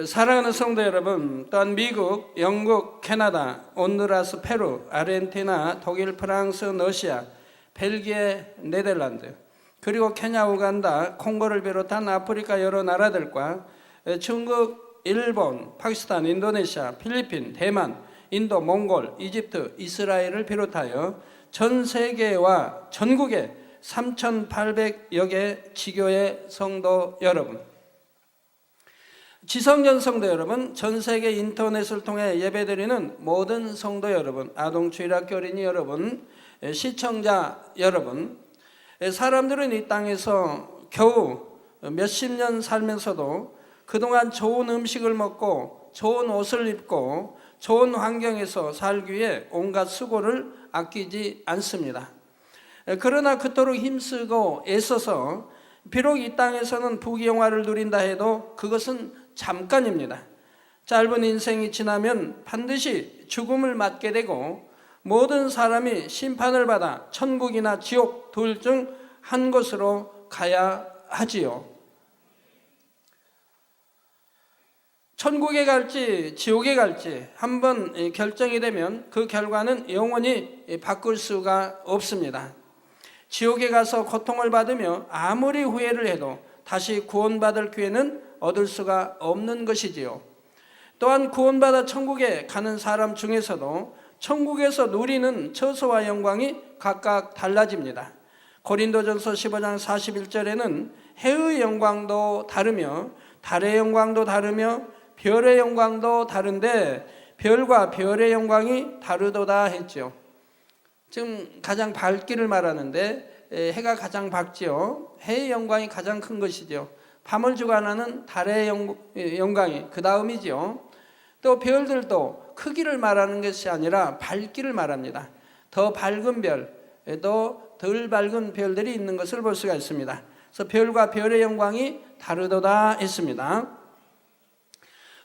사랑하는 성도 여러분, 또한 미국, 영국, 캐나다, 온두라스, 페루, 아르헨티나, 독일, 프랑스, 러시아, 벨기에, 네덜란드, 그리고 케냐, 우간다, 콩고를 비롯한 아프리카 여러 나라들과 중국, 일본, 파키스탄, 인도네시아, 필리핀, 대만, 인도, 몽골, 이집트, 이스라엘을 비롯하여 전 세계와 전국의 3,800여 개 지교의 성도 여러분, 지성전 성도 여러분, 전 세계 인터넷을 통해 예배드리는 모든 성도 여러분, 아동주일학교 어린이 여러분, 시청자 여러분, 사람들은 이 땅에서 겨우 몇십 년 살면서도 그동안 좋은 음식을 먹고 좋은 옷을 입고 좋은 환경에서 살기 위해 온갖 수고를 아끼지 않습니다. 그러나 그토록 힘쓰고 애써서 비록 이 땅에서는 부귀영화를 누린다 해도 그것은 잠깐입니다. 짧은 인생이 지나면 반드시 죽음을 맞게 되고 모든 사람이 심판을 받아 천국이나 지옥 둘 중 한 곳으로 가야 하지요. 천국에 갈지 지옥에 갈지 한번 결정이 되면 그 결과는 영원히 바꿀 수가 없습니다. 지옥에 가서 고통을 받으며 아무리 후회를 해도 다시 구원받을 기회는 얻을 수가 없는 것이지요. 또한 구원받아 천국에 가는 사람 중에서도 천국에서 누리는 처소와 영광이 각각 달라집니다. 고린도전서 15장 41절에는 해의 영광도 다르며 달의 영광도 다르며 별의 영광도 다른데 별과 별의 영광이 다르도다 했죠. 지금 가장 밝기를 말하는데 해가 가장 밝지요. 해의 영광이 가장 큰 것이죠. 밤을 주관하는 달의 영광이 그 다음이지요. 또 별들도 크기를 말하는 것이 아니라 밝기를 말합니다. 더 밝은 별, 또 덜 밝은 별들이 있는 것을 볼 수가 있습니다. 그래서 별과 별의 영광이 다르도다 했습니다.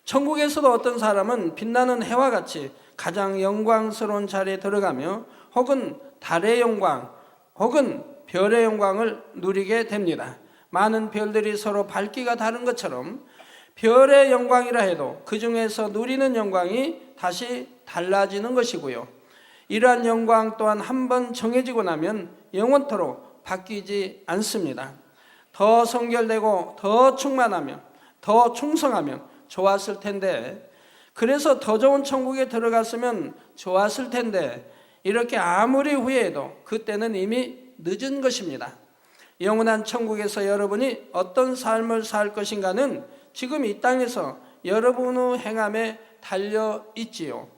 천국에서도 어떤 사람은 빛나는 해와 같이 가장 영광스러운 자리에 들어가며 혹은 달의 영광 혹은 별의 영광을 누리게 됩니다. 많은 별들이 서로 밝기가 다른 것처럼 별의 영광이라 해도 그 중에서 누리는 영광이 다시 달라지는 것이고요. 이러한 영광 또한 한번 정해지고 나면 영원토록 바뀌지 않습니다. 더 성결되고 더 충만하면 더 충성하면 좋았을 텐데, 그래서 더 좋은 천국에 들어갔으면 좋았을 텐데 이렇게 아무리 후회해도 그때는 이미 늦은 것입니다. 영원한 천국에서 여러분이 어떤 삶을 살 것인가는 지금 이 땅에서 여러분의 행함에 달려 있지요.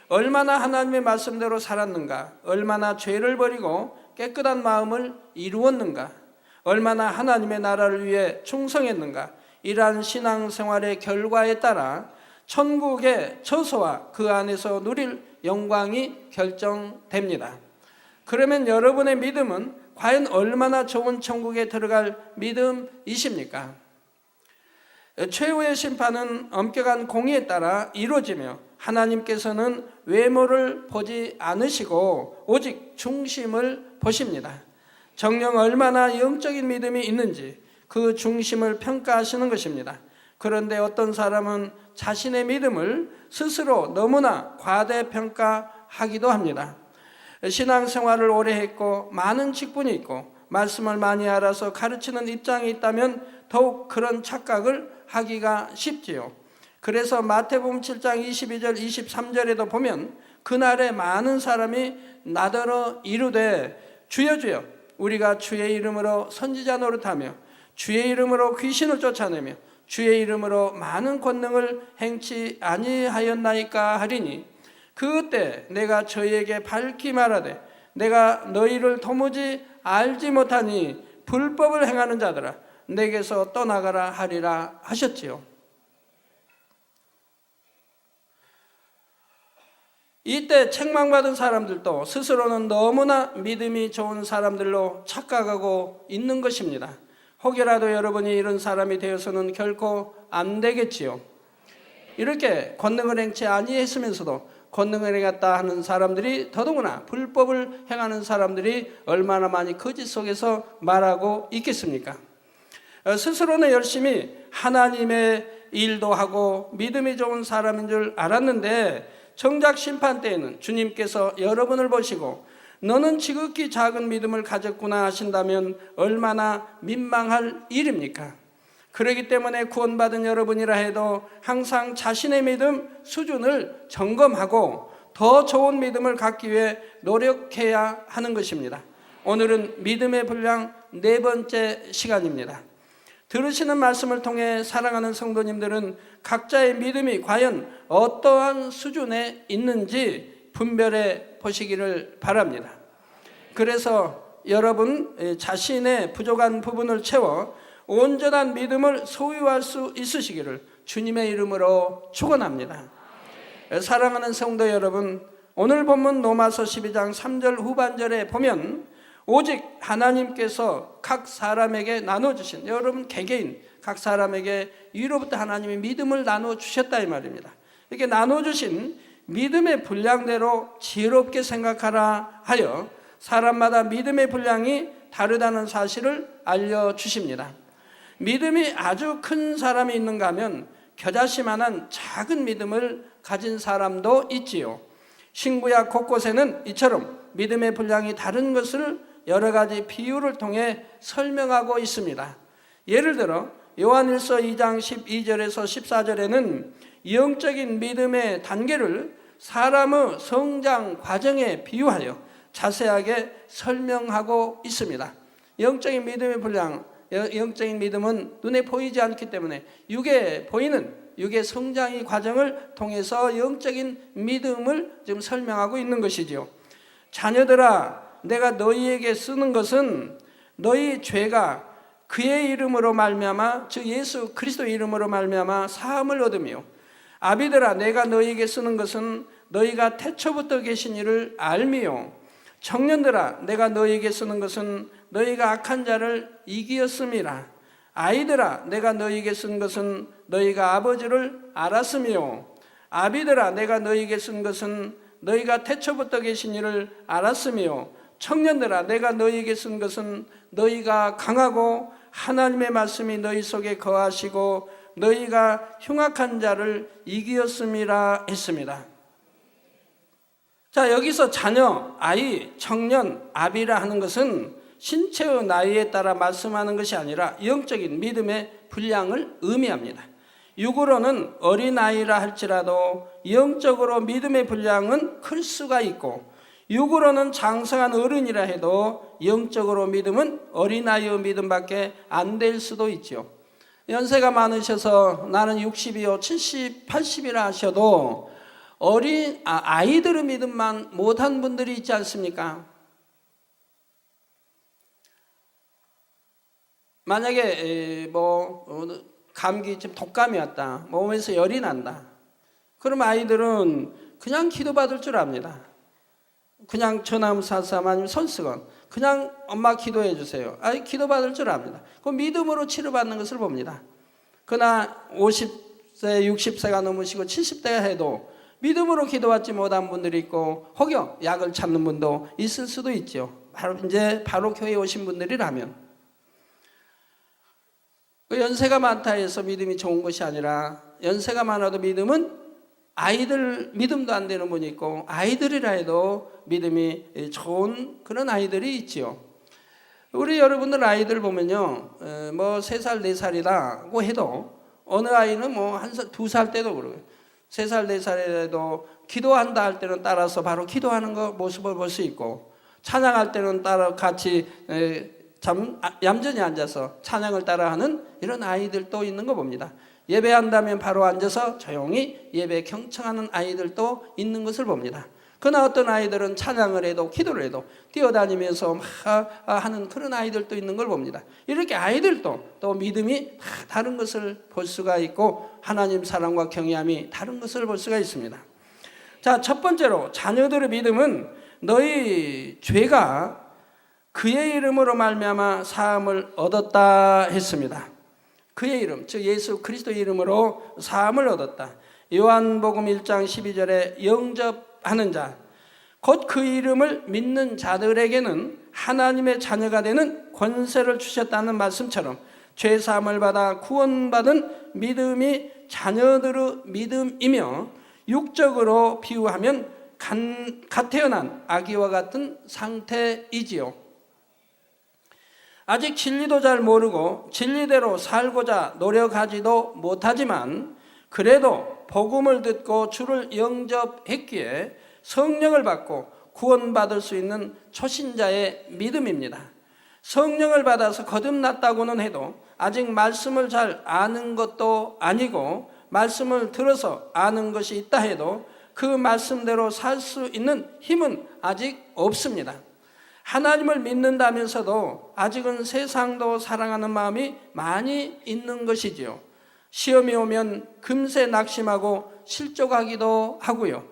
얼마나 하나님의 말씀대로 살았는가, 얼마나 죄를 버리고 깨끗한 마음을 이루었는가, 얼마나 하나님의 나라를 위해 충성했는가, 이러한 신앙생활의 결과에 따라 천국의 처소와 그 안에서 누릴 영광이 결정됩니다. 그러면 여러분의 믿음은 과연 얼마나 좋은 천국에 들어갈 믿음이십니까? 최후의 심판은 엄격한 공의에 따라 이루어지며 하나님께서는 외모를 보지 않으시고 오직 중심을 보십니다. 정녕 얼마나 영적인 믿음이 있는지 그 중심을 평가하시는 것입니다. 그런데 어떤 사람은 자신의 믿음을 스스로 너무나 과대평가하기도 합니다. 신앙생활을 오래 했고 많은 직분이 있고 말씀을 많이 알아서 가르치는 입장에 있다면 더욱 그런 착각을 하기가 쉽지요. 그래서 마태복음 7장 22절 23절에도 보면 그날에 많은 사람이 나더러 이르되 주여 주여 우리가 주의 이름으로 선지자 노릇하며 주의 이름으로 귀신을 쫓아내며 주의 이름으로 많은 권능을 행치 아니하였나이까 하리니 그때 내가 저희에게 밝히 말하되 내가 너희를 도무지 알지 못하니 불법을 행하는 자들아 내게서 떠나가라 하리라 하셨지요. 이때 책망받은 사람들도 스스로는 너무나 믿음이 좋은 사람들로 착각하고 있는 것입니다. 혹여라도 여러분이 이런 사람이 되어서는 결코 안 되겠지요. 이렇게 권능을 행치 아니했으면서도 권능을 행했다 하는 사람들이 더더구나 불법을 행하는 사람들이 얼마나 많이 거짓 속에서 말하고 있겠습니까? 스스로는 열심히 하나님의 일도 하고 믿음이 좋은 사람인 줄 알았는데 정작 심판 때에는 주님께서 여러분을 보시고 너는 지극히 작은 믿음을 가졌구나 하신다면 얼마나 민망할 일입니까? 그렇기 때문에 구원받은 여러분이라 해도 항상 자신의 믿음 수준을 점검하고 더 좋은 믿음을 갖기 위해 노력해야 하는 것입니다. 오늘은 믿음의 분량 4번째 시간입니다. 들으시는 말씀을 통해 사랑하는 성도님들은 각자의 믿음이 과연 어떠한 수준에 있는지 분별해 보시기를 바랍니다. 그래서 여러분 자신의 부족한 부분을 채워 온전한 믿음을 소유할 수 있으시기를 주님의 이름으로 축원합니다. 사랑하는 성도 여러분, 오늘 본문 로마서 12장 3절 후반절에 보면 오직 하나님께서 각 사람에게 나눠주신, 여러분 개개인 각 사람에게 위로부터 하나님이 믿음을 나눠주셨다 이 말입니다. 이렇게 나눠주신 믿음의 분량대로 지혜롭게 생각하라 하여 사람마다 믿음의 분량이 다르다는 사실을 알려주십니다. 믿음이 아주 큰 사람이 있는가 하면 겨자씨만한 작은 믿음을 가진 사람도 있지요. 신구약 곳곳에는 이처럼 믿음의 분량이 다른 것을 여러 가지 비유를 통해 설명하고 있습니다. 예를 들어 요한일서 2장 12절에서 14절에는 영적인 믿음의 단계를 사람의 성장 과정에 비유하여 자세하게 설명하고 있습니다. 영적인 믿음의 분량, 영적인 믿음은 눈에 보이지 않기 때문에 육에 보이는 육의 성장의 과정을 통해서 영적인 믿음을 지금 설명하고 있는 것이지요. 자녀들아, 내가 너희에게 쓰는 것은 너희 죄가 그의 이름으로 말미암아, 즉 예수 그리스도의 이름으로 말미암아 사함을 얻으며, 아비들아, 내가 너희에게 쓰는 것은 너희가 태초부터 계신 이를 알미요, 청년들아, 내가 너희에게 쓰는 것은 너희가 악한 자를 이기었음이라. 아이들아, 내가 너희에게 쓴 것은 너희가 아버지를 알았으며, 아비들아, 내가 너희에게 쓴 것은 너희가 태초부터 계신 이를 알았으며, 청년들아, 내가 너희에게 쓴 것은 너희가 강하고 하나님의 말씀이 너희 속에 거하시고 너희가 흉악한 자를 이기었음이라 했습니다. 자, 여기서 자녀, 아이, 청년, 아비라 하는 것은 신체의 나이에 따라 말씀하는 것이 아니라 영적인 믿음의 분량을 의미합니다. 육으로는 어린아이라 할지라도 영적으로 믿음의 분량은 클 수가 있고, 육으로는 장성한 어른이라 해도 영적으로 믿음은 어린아이의 믿음밖에 안 될 수도 있죠. 연세가 많으셔서 나는 60이요 70, 80이라 하셔도 아이들의 믿음만 못한 분들이 있지 않습니까? 만약에 감기, 지금 독감이 왔다, 몸에서 열이 난다, 그럼 아이들은 그냥 기도받을 줄 압니다. 그냥 전함 사삼 아니면 손수건, 그냥 엄마 기도해 주세요. 기도받을 줄 압니다. 그 믿음으로 치료받는 것을 봅니다. 그러나 50세, 60세가 넘으시고 70세가 해도 믿음으로 기도받지 못한 분들이 있고, 혹여 약을 찾는 분도 있을 수도 있죠. 바로 교회에 오신 분들이라면. 연세가 많다 해서 믿음이 좋은 것이 아니라, 연세가 많아도 믿음은 아이들 믿음도 안 되는 분이 있고, 아이들이라 해도 믿음이 좋은 그런 아이들이 있지요. 우리 여러분들 아이들 보면요, 3살, 4살이라고 해도 어느 아이는 2살 때도 그러고 3살, 4살에도 기도한다 할 때는 따라서 바로 기도하는 거 모습을 볼 수 있고, 찬양할 때는 따라 같이 얌전히 앉아서 찬양을 따라하는 이런 아이들도 있는 거 봅니다. 예배한다면 바로 앉아서 조용히 예배 경청하는 아이들도 있는 것을 봅니다. 그러나 어떤 아이들은 찬양을 해도 기도를 해도 뛰어다니면서 막 하는 그런 아이들도 있는 걸 봅니다. 이렇게 아이들도 또 믿음이 다른 것을 볼 수가 있고, 하나님 사랑과 경외함이 다른 것을 볼 수가 있습니다. 자, 첫 번째로 자녀들의 믿음은 너희 죄가 그의 이름으로 말미암아 사함을 얻었다 했습니다. 그의 이름, 즉 예수 그리스도의 이름으로 사함을 얻었다. 요한복음 1장 12절에 영접하는 자, 곧 그 이름을 믿는 자들에게는 하나님의 자녀가 되는 권세를 주셨다는 말씀처럼, 죄 사함을 받아 구원받은 믿음이 자녀들의 믿음이며, 육적으로 비유하면 갓 태어난 아기와 같은 상태이지요. 아직 진리도 잘 모르고 진리대로 살고자 노력하지도 못하지만, 그래도 복음을 듣고 주를 영접했기에 성령을 받고 구원받을 수 있는 초신자의 믿음입니다. 성령을 받아서 거듭났다고는 해도 아직 말씀을 잘 아는 것도 아니고, 말씀을 들어서 아는 것이 있다 해도 그 말씀대로 살 수 있는 힘은 아직 없습니다. 하나님을 믿는다면서도 아직은 세상도 사랑하는 마음이 많이 있는 것이지요. 시험이 오면 금세 낙심하고 실족하기도 하고요.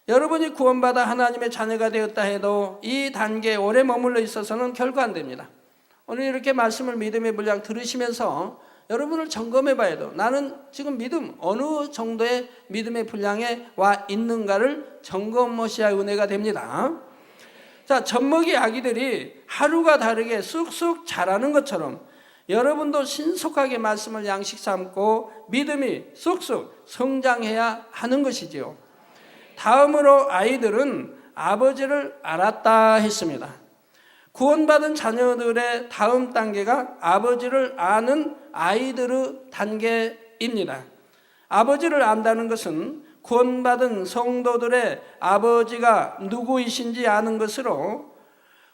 여러분이 구원받아 하나님의 자녀가 되었다 해도 이 단계에 오래 머물러 있어서는 결코 안 됩니다. 오늘 이렇게 말씀을 믿음의 분량 들으시면서 여러분을 점검해 봐야 돼요. 나는 지금 믿음 어느 정도의 믿음의 분량에 와 있는가를 점검하셔야 은혜가 됩니다. 자, 젖먹이 아기들이 하루가 다르게 쑥쑥 자라는 것처럼 여러분도 신속하게 말씀을 양식 삼고 믿음이 쑥쑥 성장해야 하는 것이지요. 다음으로 아이들은 아버지를 알았다 했습니다. 구원받은 자녀들의 다음 단계가 아버지를 아는 아이들의 단계입니다. 아버지를 안다는 것은 구원받은 성도들의 아버지가 누구이신지 아는 것으로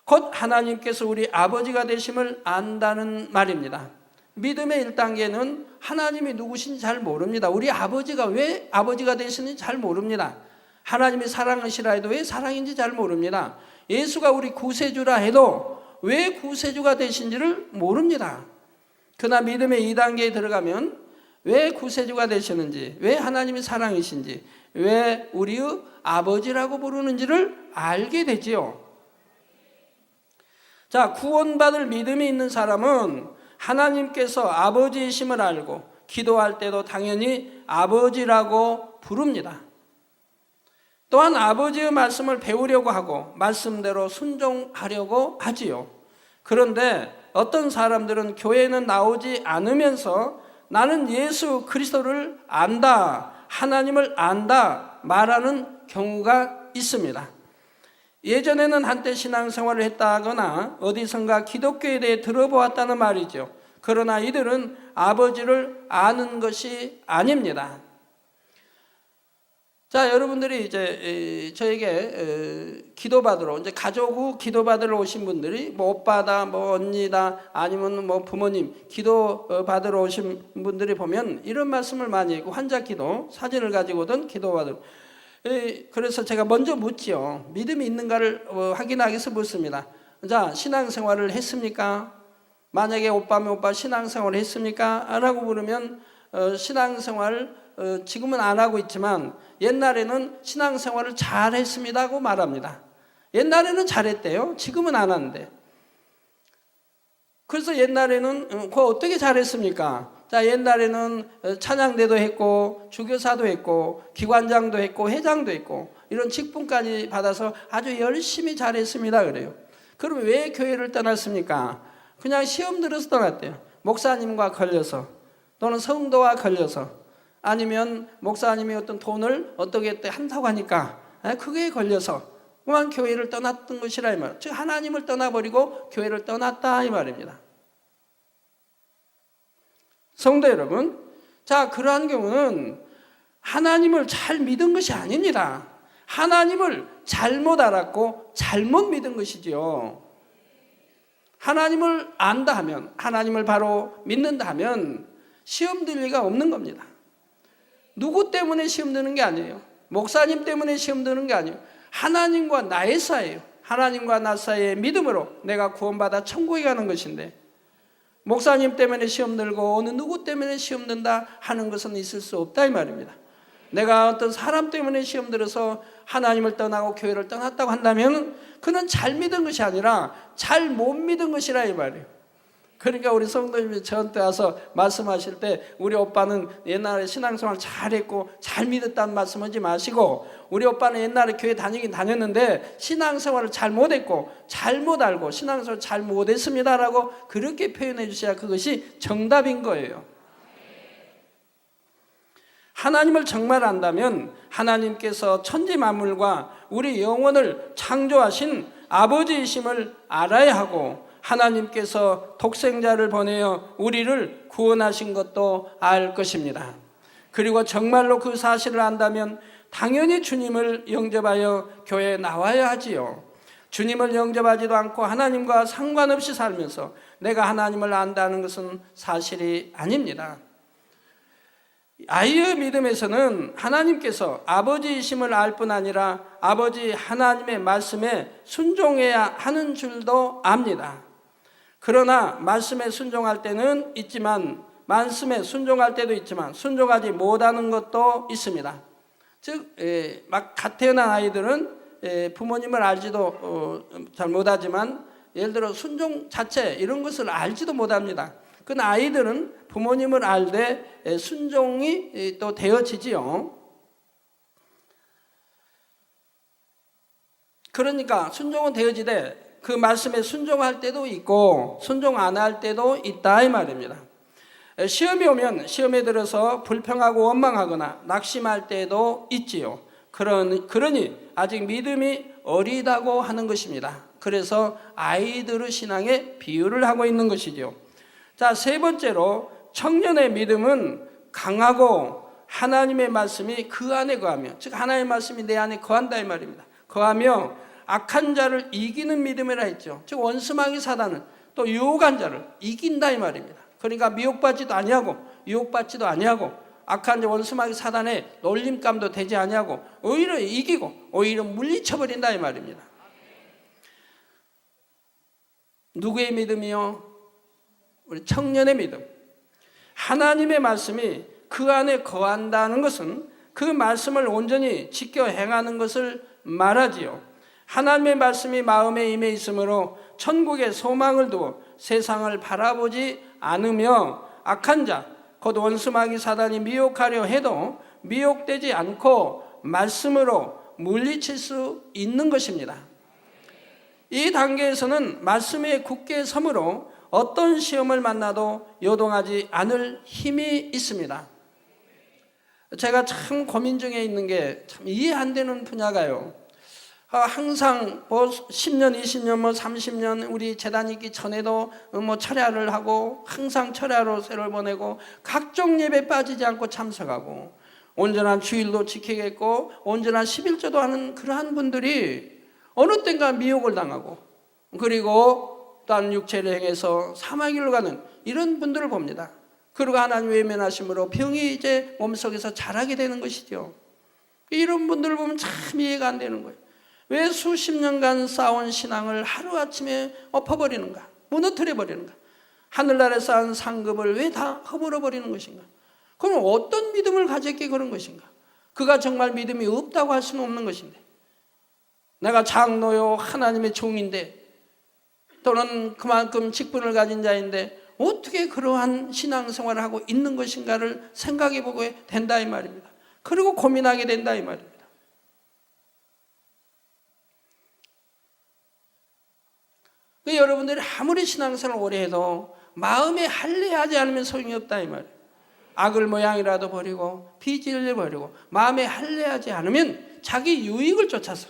곧 하나님께서 우리 아버지가 되심을 안다는 말입니다. 믿음의 1단계는 하나님이 누구신지 잘 모릅니다. 우리 아버지가 왜 아버지가 되시는지 잘 모릅니다. 하나님이 사랑하시라 해도 왜 사랑인지 잘 모릅니다. 예수가 우리 구세주라 해도 왜 구세주가 되신지를 모릅니다. 그러나 믿음의 2단계에 들어가면 왜 구세주가 되시는지, 왜 하나님이 사랑이신지, 왜 우리의 아버지라고 부르는지를 알게 되지요. 자, 구원받을 믿음이 있는 사람은 하나님께서 아버지이심을 알고 기도할 때도 당연히 아버지라고 부릅니다. 또한 아버지의 말씀을 배우려고 하고 말씀대로 순종하려고 하지요. 그런데 어떤 사람들은 교회에는 나오지 않으면서 나는 예수 그리스도를 안다, 하나님을 안다 말하는 경우가 있습니다. 예전에는 한때 신앙생활을 했다거나 어디선가 기독교에 대해 들어보았다는 말이죠. 그러나 이들은 아버지를 아는 것이 아닙니다. 자, 여러분들이 이제 저에게 기도받으러, 이제 가족 후 기도받으러 오신 분들이 뭐 오빠다, 뭐 언니다, 아니면 뭐 부모님 기도받으러 오신 분들이 보면 이런 말씀을 많이 하고, 환자 기도 사진을 가지고든 기도받으러. 그래서 제가 먼저 묻지요. 믿음이 있는가를 확인하기 위해서 묻습니다. 자, 신앙생활을 했습니까? 만약에 오빠면 오빠 신앙생활을 했습니까? 라고 물으면 신앙생활 지금은 안 하고 있지만 옛날에는 신앙생활을 잘 했습니다고 말합니다. 옛날에는 잘했대요. 지금은 안 하는데. 그래서 옛날에는 그거 어떻게 잘했습니까? 자, 옛날에는 찬양대도 했고 주교사도 했고 기관장도 했고 회장도 했고 이런 직분까지 받아서 아주 열심히 잘했습니다 그래요. 그럼 왜 교회를 떠났습니까? 그냥 시험 들어서 떠났대요. 목사님과 걸려서, 또는 성도와 걸려서, 아니면 목사님이 어떤 돈을 어떻게 한다고 하니까 그게 걸려서 그만 교회를 떠났던 것이라 이 말. 즉 하나님을 떠나버리고 교회를 떠났다 이 말입니다. 성도 여러분, 자, 그러한 경우는 하나님을 잘 믿은 것이 아닙니다. 하나님을 잘못 알았고 잘못 믿은 것이지요. 하나님을 안다 하면, 하나님을 바로 믿는다 하면 시험 들 리가 없는 겁니다. 누구 때문에 시험 드는 게 아니에요. 목사님 때문에 시험 드는 게 아니에요. 하나님과 나의 사이예요. 하나님과 나 사이의 믿음으로 내가 구원받아 천국에 가는 것인데, 목사님 때문에 시험 들고 어느 누구 때문에 시험 든다 하는 것은 있을 수 없다 이 말입니다. 내가 어떤 사람 때문에 시험 들어서 하나님을 떠나고 교회를 떠났다고 한다면 그는 잘 믿은 것이 아니라 잘 못 믿은 것이라 이 말이에요. 그러니까 우리 성도님이 저한테 와서 말씀하실 때 우리 오빠는 옛날에 신앙생활 잘했고 잘 믿었다는 말씀하지 마시고, 우리 오빠는 옛날에 교회 다니긴 다녔는데 신앙생활을 잘 못했고 잘못 알고 신앙생활을 잘 못했습니다라고 그렇게 표현해 주셔야 그것이 정답인 거예요. 하나님을 정말 안다면 하나님께서 천지 만물과 우리 영혼을 창조하신 아버지이심을 알아야 하고, 하나님께서 독생자를 보내어 우리를 구원하신 것도 알 것입니다. 그리고 정말로 그 사실을 안다면 당연히 주님을 영접하여 교회에 나와야 하지요. 주님을 영접하지도 않고 하나님과 상관없이 살면서 내가 하나님을 안다는 것은 사실이 아닙니다. 아이의 믿음에서는 하나님께서 아버지이심을 알 뿐 아니라 아버지 하나님의 말씀에 순종해야 하는 줄도 압니다. 그러나 말씀에 순종할 때는 있지만, 말씀에 순종할 때도 있지만 순종하지 못하는 것도 있습니다. 즉 막 갓 태어난 아이들은 부모님을 알지도 잘 못하지만, 예를 들어 순종 자체 이런 것을 알지도 못합니다. 그 아이들은 부모님을 알되 순종이 또 되어지지요. 그러니까 순종은 되어지되 그 말씀에 순종할 때도 있고 순종 안 할 때도 있다 이 말입니다. 시험이 오면 시험에 들어서 불평하고 원망하거나 낙심할 때도 있지요. 그러니 아직 믿음이 어리다고 하는 것입니다. 그래서 아이들의 신앙에 비유를 하고 있는 것이죠. 자, 세 번째로 청년의 믿음은 강하고 하나님의 말씀이 그 안에 거하며, 즉 하나님의 말씀이 내 안에 거한다 이 말입니다. 거하며 악한 자를 이기는 믿음이라 했죠. 즉 원수마귀 사단은 또 유혹한 자를 이긴다 이 말입니다. 그러니까 미혹받지도 아니하고 유혹받지도 아니하고 악한 자 원수마귀 사단의 놀림감도 되지 아니하고 오히려 이기고 오히려 물리쳐버린다 이 말입니다. 누구의 믿음이요? 우리 청년의 믿음. 하나님의 말씀이 그 안에 거한다는 것은 그 말씀을 온전히 지켜 행하는 것을 말하지요. 하나님의 말씀이 마음에 임해 있으므로 천국의 소망을 두어 세상을 바라보지 않으며 악한 자, 곧 원수마귀 사단이 미혹하려 해도 미혹되지 않고 말씀으로 물리칠 수 있는 것입니다. 이 단계에서는 말씀에 굳게 서므로 어떤 시험을 만나도 요동하지 않을 힘이 있습니다. 제가 참 고민 중에 있는 게 참 이해 안 되는 분야가요. 항상 10년, 20년, 30년 우리 재단 있기 전에도 철야를 하고 항상 철야로 새를 보내고 각종 예배 빠지지 않고 참석하고 온전한 주일도 지키겠고 온전한 11조도 하는 그러한 분들이 어느 땐가 미혹을 당하고 그리고 또한 육체를 행해서 사망의 길로 가는 이런 분들을 봅니다. 그리고 하나님 외면하심으로 병이 이제 몸속에서 자라게 되는 것이죠. 이런 분들을 보면 참 이해가 안 되는 거예요. 왜 수십 년간 쌓아온 신앙을 하루아침에 엎어버리는가? 무너뜨려버리는가? 하늘나라에 쌓은 상급을 왜 다 허물어버리는 것인가? 그럼 어떤 믿음을 가졌기에 그런 것인가? 그가 정말 믿음이 없다고 할 수는 없는 것인데, 내가 장로요 하나님의 종인데 또는 그만큼 직분을 가진 자인데 어떻게 그러한 신앙생활을 하고 있는 것인가를 생각해 보게 된다 이 말입니다. 그리고 고민하게 된다 이 말입니다. 여러분들이 아무리 신앙생활을 오래 해도 마음에 할례하지 않으면 소용이 없다 이 말이에요. 악을 모양이라도 버리고 비질을 버리고 마음에 할례하지 않으면 자기 유익을 쫓아서,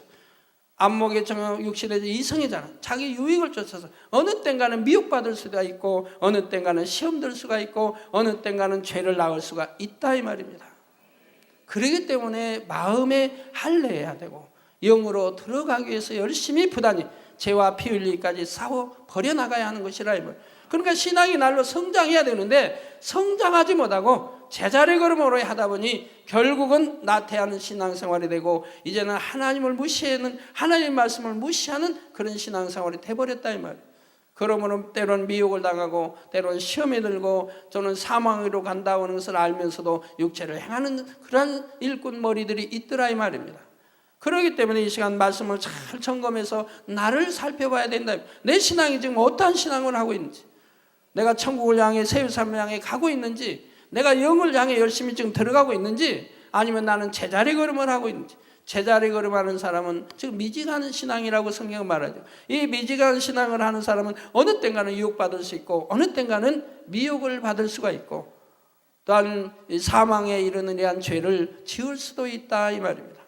안목의 정욕 육신의 이성이잖아. 자기 유익을 쫓아서 어느 땐가는 미혹받을 수가 있고 어느 땐가는 시험 들 수가 있고 어느 땐가는 죄를 낳을 수가 있다 이 말입니다. 그렇기 때문에 마음에 할례해야 되고 영으로 들어가기 위해서 열심히 부단히 죄와 피 흘리기까지 싸워 버려나가야 하는 것이라 이 말. 그러니까 신앙이 날로 성장해야 되는데 성장하지 못하고 제자리 걸음으로 하다 보니 결국은 나태하는 신앙생활이 되고 이제는 하나님을 무시하는, 하나님의 말씀을 무시하는 그런 신앙생활이 돼버렸다 이 말이에요. 그러므로 때로는 미혹을 당하고 때로는 시험에 들고 저는 사망으로 간다고 하는 것을 알면서도 육체를 행하는 그런 일꾼 머리들이 있더라 이 말입니다. 그렇기 때문에 이 시간 말씀을 잘 점검해서 나를 살펴봐야 된다. 내 신앙이 지금 어떠한 신앙을 하고 있는지, 내가 천국을 향해 세우삼을 향해 가고 있는지, 내가 영을 향해 열심히 지금 들어가고 있는지, 아니면 나는 제자리 걸음을 하고 있는지. 제자리 걸음하는 사람은 지금 미지간 신앙이라고 성경은 말하죠. 이 미지간 신앙을 하는 사람은 어느 땐가는 유혹받을 수 있고 어느 땐가는 미혹을 받을 수가 있고 또한 사망에 이르는 이한 죄를 지을 수도 있다 이 말입니다.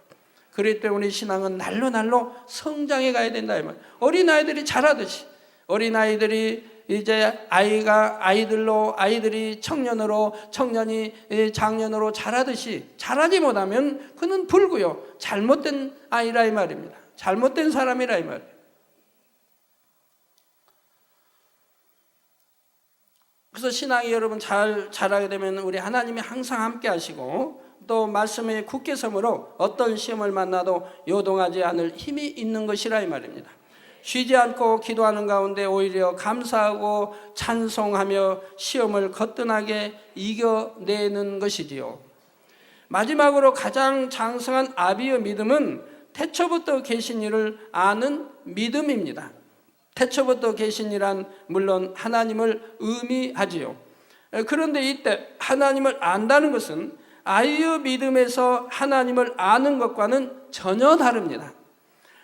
그렇기 때문에 신앙은 날로 날로 성장해 가야 된다 이 말이에요. 어린아이들이 자라듯이, 어린아이들이 이제 아이들이 청년으로, 청년이 장년으로 자라듯이, 자라지 못하면 그는 불구요 잘못된 아이라 이 말입니다. 잘못된 사람이라 이 말이에요. 그래서 신앙이 여러분 잘 자라게 되면 우리 하나님이 항상 함께 하시고, 또 말씀에 굳게 서므로 어떤 시험을 만나도 요동하지 않을 힘이 있는 것이라 이 말입니다. 쉬지 않고 기도하는 가운데 오히려 감사하고 찬송하며 시험을 거뜬하게 이겨내는 것이지요. 마지막으로 가장 장성한 아비의 믿음은 태초부터 계신 이를 아는 믿음입니다. 태초부터 계신 이란 물론 하나님을 의미하지요. 그런데 이때 하나님을 안다는 것은 아이의 믿음에서 하나님을 아는 것과는 전혀 다릅니다.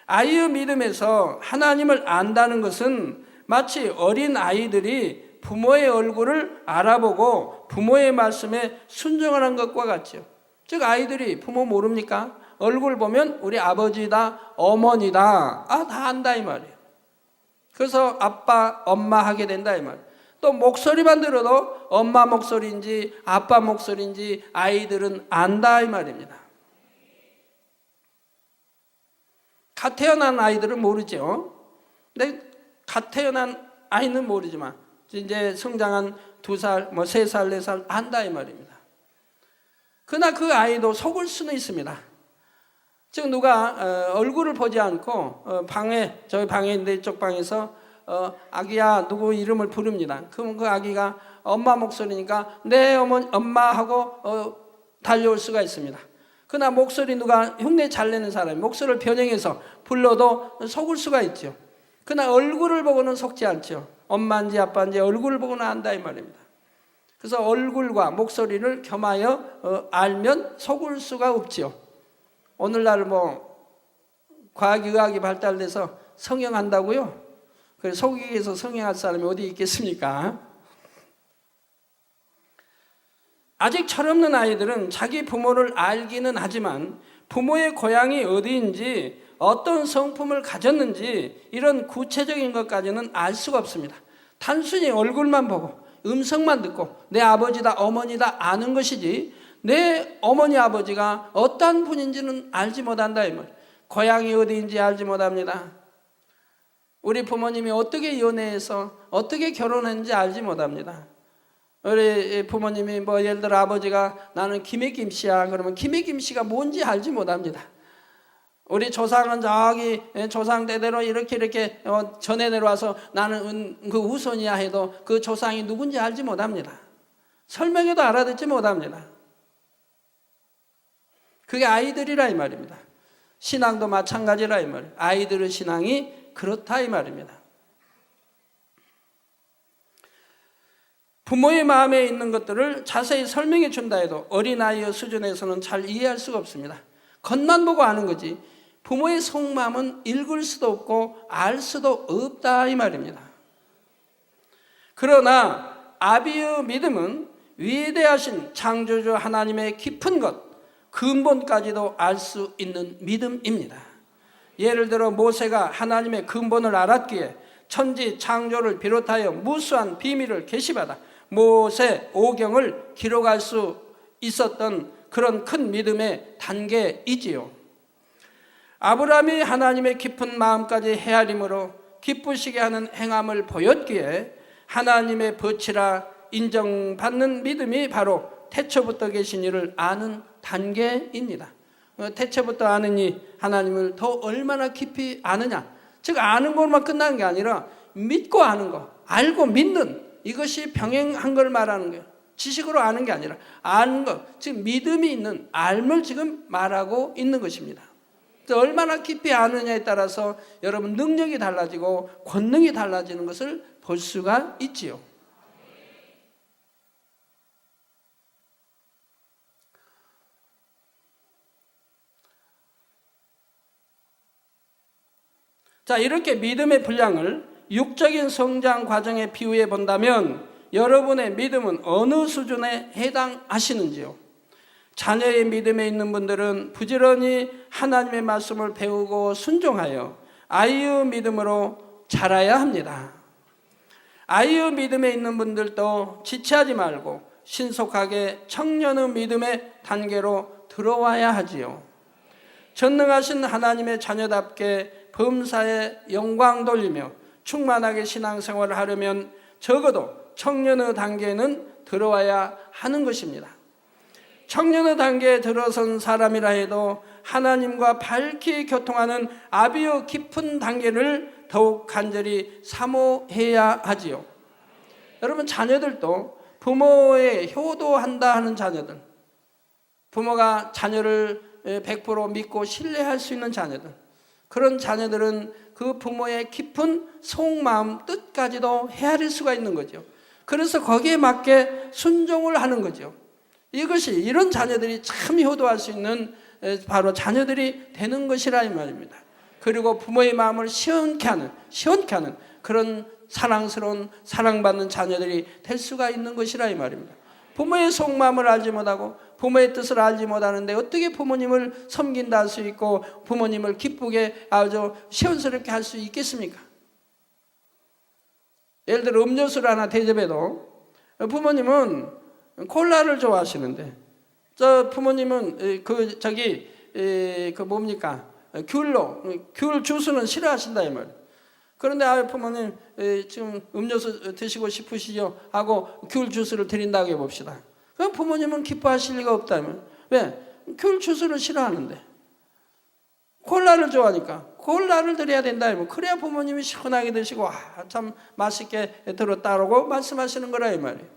아이의 믿음에서 하나님을 안다는 것은 마치 어린 아이들이 부모의 얼굴을 알아보고 부모의 말씀에 순종하는 것과 같죠. 즉 아이들이 부모 모릅니까? 얼굴 보면 우리 아버지다, 어머니다, 다 안다 이 말이에요. 그래서 아빠, 엄마 하게 된다 이 말이에요. 또 목소리만 들어도 엄마 목소리인지 아빠 목소리인지 아이들은 안다 이 말입니다. 갓 태어난 아이들은 모르죠. 근데 갓 태어난 아이는 모르지만 이제 성장한 2살, 3살, 4살 안다 이 말입니다. 그러나 그 아이도 속을 수는 있습니다. 즉 누가 얼굴을 보지 않고 저희 방에 있는데 이쪽 방에서 아기야 누구 이름을 부릅니다. 그러면 그 아기가 엄마 목소리니까 네 엄마 하고 달려올 수가 있습니다. 그러나 목소리 누가 흉내 잘 내는 사람이 목소리를 변형해서 불러도 속을 수가 있죠. 그러나 얼굴을 보고는 속지 않죠. 엄마인지 아빠인지 얼굴을 보고는 안다 이 말입니다. 그래서 얼굴과 목소리를 겸하여 알면 속을 수가 없지요. 오늘날 과학의학이 발달돼서 성형한다고요? 그래서 속이기 위해서 성형할 사람이 어디 있겠습니까? 아직 철없는 아이들은 자기 부모를 알기는 하지만 부모의 고향이 어디인지 어떤 성품을 가졌는지 이런 구체적인 것까지는 알 수가 없습니다. 단순히 얼굴만 보고 음성만 듣고 내 아버지다 어머니다 아는 것이지 내 어머니 아버지가 어떤 분인지는 알지 못한다 이 말. 고향이 어디인지 알지 못합니다. 우리 부모님이 어떻게 연애해서 어떻게 결혼했는지 알지 못합니다. 우리 부모님이 예를 들어 아버지가 나는 김해김 씨야 그러면 김해김 씨가 뭔지 알지 못합니다. 우리 조상은 저기 조상 대대로 이렇게 전해 내려와서 나는 그 후손이야 해도 그 조상이 누군지 알지 못합니다. 설명해도 알아듣지 못합니다. 그게 아이들이라 이 말입니다. 신앙도 마찬가지라 이 말이에요. 아이들의 신앙이 그렇다 이 말입니다. 부모의 마음에 있는 것들을 자세히 설명해 준다 해도 어린아이의 수준에서는 잘 이해할 수가 없습니다. 겉만 보고 아는 거지 부모의 속마음은 읽을 수도 없고 알 수도 없다 이 말입니다. 그러나 아비의 믿음은 위대하신 창조주 하나님의 깊은 것, 근본까지도 알 수 있는 믿음입니다. 예를 들어 모세가 하나님의 근본을 알았기에 천지 창조를 비롯하여 무수한 비밀을 계시받아 모세 오경을 기록할 수 있었던 그런 큰 믿음의 단계이지요. 아브라함이 하나님의 깊은 마음까지 헤아림으로 기쁘시게 하는 행함을 보였기에 하나님의 벗이라 인정받는 믿음이 바로 태초부터 계신 이를 아는 단계입니다. 태초부터 아는 이 하나님을 더 얼마나 깊이 아느냐, 즉 아는 것만 끝나는 게 아니라 믿고 아는 거, 알고 믿는 이것이 병행한 걸 말하는 거예요. 지식으로 아는 게 아니라 아는 것, 즉 믿음이 있는 알을 지금 말하고 있는 것입니다. 얼마나 깊이 아느냐에 따라서 여러분 능력이 달라지고 권능이 달라지는 것을 볼 수가 있지요. 자, 이렇게 믿음의 분량을 육적인 성장 과정에 비유해 본다면 여러분의 믿음은 어느 수준에 해당하시는지요? 자녀의 믿음에 있는 분들은 부지런히 하나님의 말씀을 배우고 순종하여 아이의 믿음으로 자라야 합니다. 아이의 믿음에 있는 분들도 지체하지 말고 신속하게 청년의 믿음의 단계로 들어와야 하지요. 전능하신 하나님의 자녀답게 범사에 영광 돌리며 충만하게 신앙생활을 하려면 적어도 청년의 단계는 들어와야 하는 것입니다. 청년의 단계에 들어선 사람이라 해도 하나님과 밝히 교통하는 아비의 깊은 단계를 더욱 간절히 사모해야 하지요. 여러분, 자녀들도 부모의 효도한다 하는 자녀들, 부모가 자녀를 100% 믿고 신뢰할 수 있는 자녀들, 그런 자녀들은 그 부모의 깊은 속마음 뜻까지도 헤아릴 수가 있는 거죠. 그래서 거기에 맞게 순종을 하는 거죠. 이런 자녀들이 참 효도할 수 있는 바로 자녀들이 되는 것이라 이 말입니다. 그리고 부모의 마음을 시원케 하는 그런 사랑스러운 사랑받는 자녀들이 될 수가 있는 것이라 이 말입니다. 부모의 속마음을 알지 못하고 부모의 뜻을 알지 못하는데 어떻게 부모님을 섬긴다 할 수 있고 부모님을 기쁘게 아주 시원스럽게 할 수 있겠습니까? 예를 들어 음료수를 하나 대접해도 부모님은 콜라를 좋아하시는데 저 부모님은 귤 주스는 싫어하신다 이 말. 그런데 부모님 지금 음료수 드시고 싶으시죠? 하고 귤 주스를 드린다고 해봅시다. 그럼 부모님은 기뻐하실 리가 없다면 왜? 귤 주스를 싫어하는데 콜라를 좋아하니까 콜라를 드려야 된다. 그래야 부모님이 시원하게 드시고 참 맛있게 들었다라고 말씀하시는 거라 이 말이에요.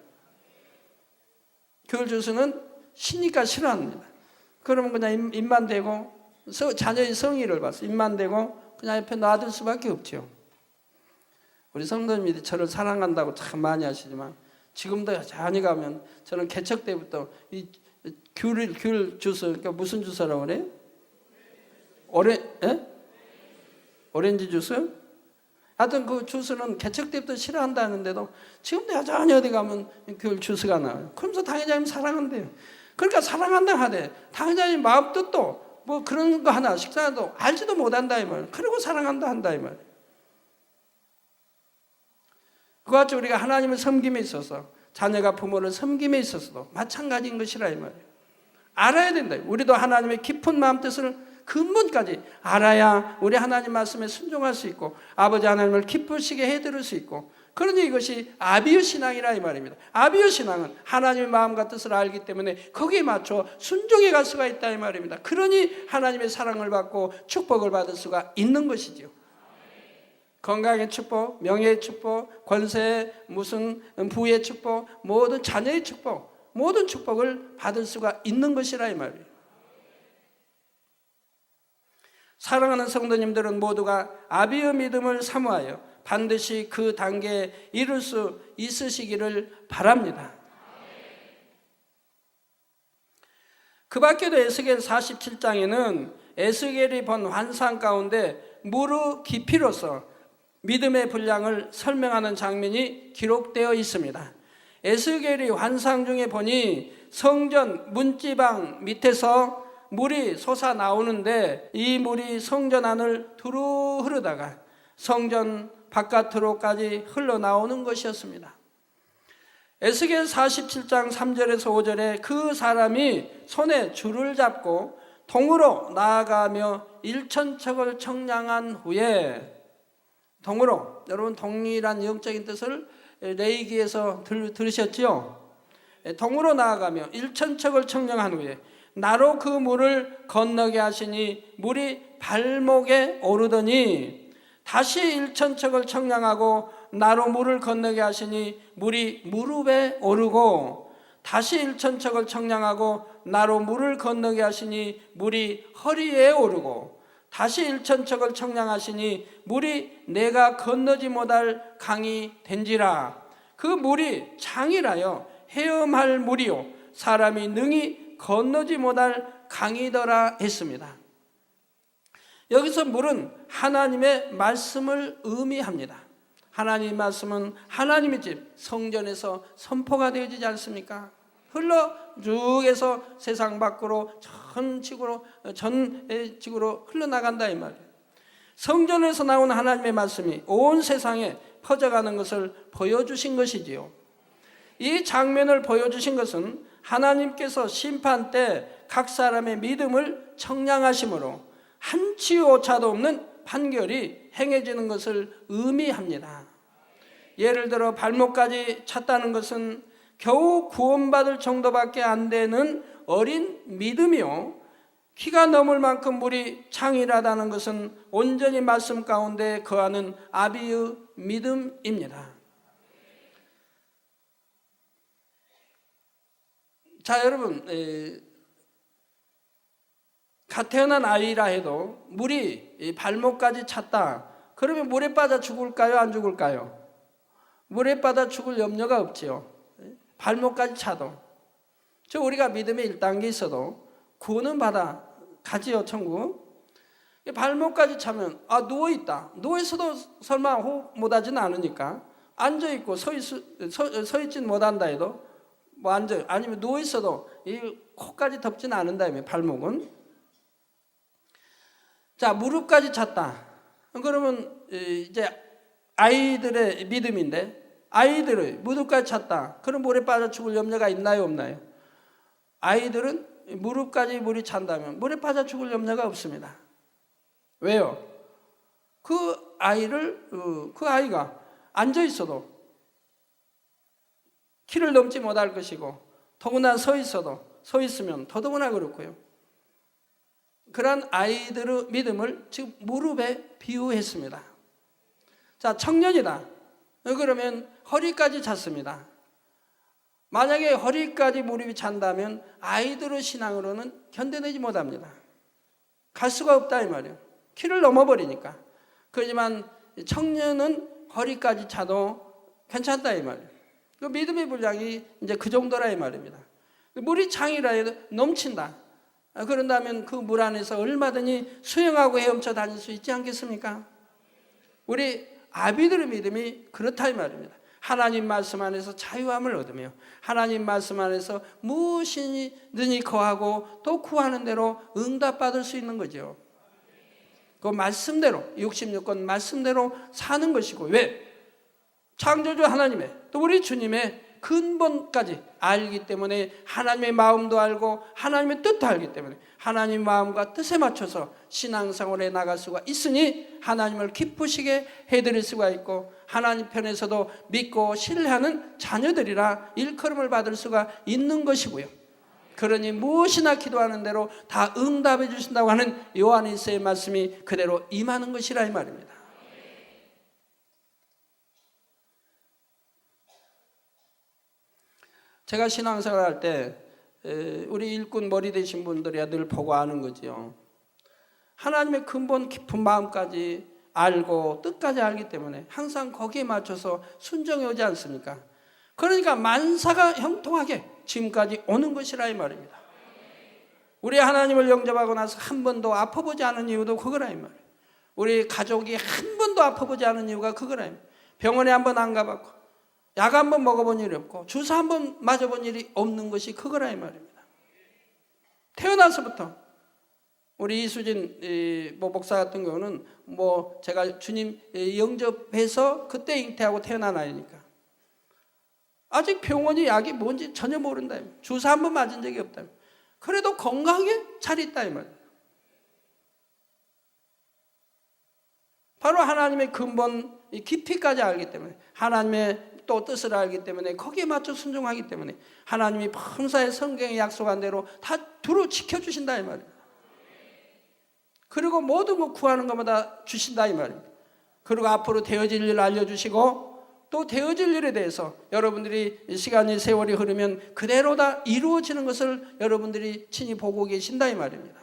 귤 주스는 시니까 싫어합니다. 그러면 그냥 입만 대고 자녀의 성의를 봐서 입만 대고 그냥 옆에 놔둘 수밖에 없죠. 우리 성도님들이 저를 사랑한다고 참 많이 하시지만 지금도 자녀 가면 저는 개척 때부터 이 귤 주스, 그러니까 무슨 주스라고 그래요? 오렌지 주스? 하여튼 그 주스는 개척 때부터 싫어한다는데도 지금도 여전히 어디 가면 귤 주스가 나와요. 그러면서 당회장님 사랑한대요. 그러니까 사랑한다 하되 당회장님 마음 뜻도 뭐 그런 거 하나 식사도 알지도 못한다 이 말. 그리고 사랑한다 한다 이 말. 그와 같이 우리가 하나님을 섬김에 있어서 자녀가 부모를 섬김에 있어서도 마찬가지인 것이라 이 말이에요. 알아야 된다. 우리도 하나님의 깊은 마음 뜻을 근본까지 알아야 우리 하나님 말씀에 순종할 수 있고 아버지 하나님을 기쁘시게 해드릴 수 있고, 그러니 이것이 아비의 신앙이라 이 말입니다. 아비의 신앙은 하나님의 마음과 뜻을 알기 때문에 거기에 맞춰 순종해 갈 수가 있다 이 말입니다. 그러니 하나님의 사랑을 받고 축복을 받을 수가 있는 것이죠. 건강의 축복, 명예의 축복, 권세, 무슨 부의 축복, 모든 자녀의 축복, 모든 축복을 받을 수가 있는 것이라 이 말이에요. 사랑하는 성도님들은 모두가 아비의 믿음을 사모하여 반드시 그 단계에 이룰 수 있으시기를 바랍니다. 그 밖에도 에스겔 47장에는 에스겔이 본 환상 가운데 무르 깊이로서 믿음의 분량을 설명하는 장면이 기록되어 있습니다. 에스겔이 환상 중에 보니 성전 문지방 밑에서 물이 솟아 나오는데 이 물이 성전 안을 두루 흐르다가 성전 바깥으로까지 흘러나오는 것이었습니다. 에스겔 47장 3절에서 5절에 그 사람이 손에 줄을 잡고 동으로 나아가며 일천척을 청량한 후에, 동으로, 여러분 동이란 영적인 뜻을 레이기에서 들으셨지요? 동으로 나아가며 일천척을 청량한 후에 나로 그 물을 건너게 하시니 물이 발목에 오르더니 다시 일천척을 청량하고 나로 물을 건너게 하시니 물이 무릎에 오르고 다시 일천척을 청량하고 나로 물을 건너게 하시니 물이 허리에 오르고 다시 일천척을 청량하시니 물이 내가 건너지 못할 강이 된지라. 그 물이 장이라여 헤엄할 물이요 사람이 능히 건너지 못할 강이더라 했습니다. 여기서 물은 하나님의 말씀을 의미합니다. 하나님의 말씀은 하나님의 집 성전에서 선포가 되어지지 않습니까? 흘러 쭉 해서 세상 밖으로 전 지구로 흘러나간다 이 말이에요. 성전에서 나온 하나님의 말씀이 온 세상에 퍼져가는 것을 보여주신 것이지요. 이 장면을 보여주신 것은 하나님께서 심판 때 각 사람의 믿음을 청량하심으로 한치 오차도 없는 판결이 행해지는 것을 의미합니다. 예를 들어 발목까지 찼다는 것은 겨우 구원받을 정도밖에 안 되는 어린 믿음이요, 키가 넘을 만큼 물이 창이라다는 것은 온전히 말씀 가운데 거하는 아비의 믿음입니다. 자, 여러분, 갓 태어난 아이라 해도 물이 발목까지 찼다. 그러면 물에 빠져 죽을까요? 안 죽을까요? 물에 빠져 죽을 염려가 없지요. 발목까지 차도. 우리가 믿음의 1단계 있어도 구원은 받아 가지요, 천국. 발목까지 차면 누워있다. 누워있어도 설마 호흡 못하지는 않으니까 앉아있고 서있지는 못한다 해도 뭐 앉아요. 아니면 누워있어도 이 코까지 덮지는 않는다며, 발목은. 자, 무릎까지 찼다. 그러면 이제 아이들의 믿음인데, 아이들의 무릎까지 찼다. 그럼 물에 빠져 죽을 염려가 있나요, 없나요? 아이들은 무릎까지 물이 찬다면 물에 빠져 죽을 염려가 없습니다. 왜요? 그 아이가 앉아 있어도 키를 넘지 못할 것이고, 더구나 서 있으면 더더구나 그렇고요. 그런 아이들의 믿음을 지금 무릎에 비유했습니다. 자, 청년이다. 그러면 허리까지 찼습니다. 만약에 허리까지 무릎이 찬다면 아이들의 신앙으로는 견뎌내지 못합니다. 갈 수가 없다 이 말이에요. 키를 넘어버리니까. 그렇지만 청년은 허리까지 차도 괜찮다 이 말이에요. 그 믿음의 분량이 이제 그 정도라 이 말입니다. 물이 창이라 해도 넘친다. 그런다면 그 물 안에서 얼마든지 수영하고 헤엄쳐 다닐 수 있지 않겠습니까? 우리 아비들의 믿음이 그렇다 이 말입니다. 하나님 말씀 안에서 자유함을 얻으며 하나님 말씀 안에서 무엇이든지 거하고 또 구하는 대로 응답받을 수 있는 거죠. 그 말씀대로 66권 말씀대로 사는 것이고, 왜? 창조주 하나님의 또 우리 주님의 근본까지 알기 때문에, 하나님의 마음도 알고 하나님의 뜻도 알기 때문에 하나님의 마음과 뜻에 맞춰서 신앙생활에 나갈 수가 있으니 하나님을 기쁘시게 해드릴 수가 있고, 하나님 편에서도 믿고 신뢰하는 자녀들이라 일컬음을 받을 수가 있는 것이고요. 그러니 무엇이나 기도하는 대로 다 응답해 주신다고 하는 요한일서의 말씀이 그대로 임하는 것이라 이 말입니다. 제가 신앙생활 할 때 우리 일꾼 머리 되신 분들이 늘 보고 아는 거지요. 하나님의 근본 깊은 마음까지 알고 뜻까지 알기 때문에 항상 거기에 맞춰서 순종해 오지 않습니까? 그러니까 만사가 형통하게 지금까지 오는 것이라 이 말입니다. 우리 하나님을 영접하고 나서 한 번도 아파보지 않은 이유도 그거라 이 말이에요. 우리 가족이 한 번도 아파보지 않은 이유가 그거라 이 말이에요. 병원에 한 번 안 가봤고 약 한 번 먹어본 일이 없고 주사 한 번 맞아본 일이 없는 것이 그거라 이 말입니다. 태어나서부터 우리 이수진 목사 같은 경우는 제가 주님 영접해서 그때 잉태하고 태어난 아이니까 아직 병원이 약이 뭔지 전혀 모른다. 주사 한 번 맞은 적이 없다. 그래도 건강하게 잘 있다 이 말이에요. 바로 하나님의 근본 깊이까지 알기 때문에, 하나님의 또 뜻을 알기 때문에 거기에 맞춰 순종하기 때문에 하나님이 범사의 성경에 약속한 대로 다 두루 지켜주신다 이 말이에요. 그리고 모든 거 구하는 것마다 주신다 이 말입니다. 그리고 앞으로 되어질 일을 알려주시고 또 되어질 일에 대해서 여러분들이 시간이 세월이 흐르면 그대로 다 이루어지는 것을 여러분들이 친히 보고 계신다 이 말입니다.